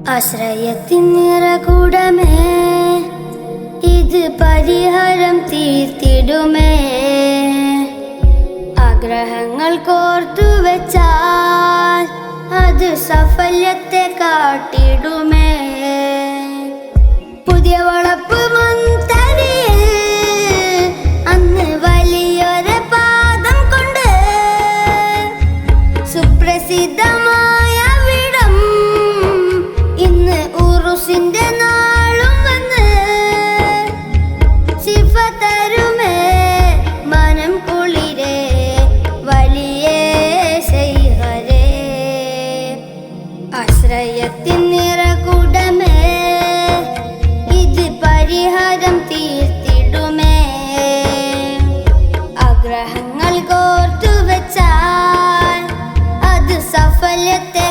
ആശ്രയത്തിൻ നിറകുടമേ, ഇത് പരിഹാരം തീർത്തിടുമേ. ആഗ്രഹങ്ങൾ കോർത്തു വെച്ചാൽ അത് സാഫല്യത്തെ കാട്ടിടുമേ. പുതിയ വളപ്പ് മന്ദരിയിൽ അന്ന് വലിയൊരു പാദം കൊണ്ട് സുപ്രസിദ്ധമായ വിടം ഇന്ന് ഉറുസിന്റെ നാളും വന്ന് ശിഫ തരുമേ മനം കുളിരേ വലിയ ശൈഹരേ. ആശ്രയത്തിൻ നിറകുടമേ, ഇത് പരിഹാരം തീർത്തിടുമേ. ആഗ്രഹങ്ങൾ കോർത്തു വെച്ചാൽ അത് സാഫല്യത്തെ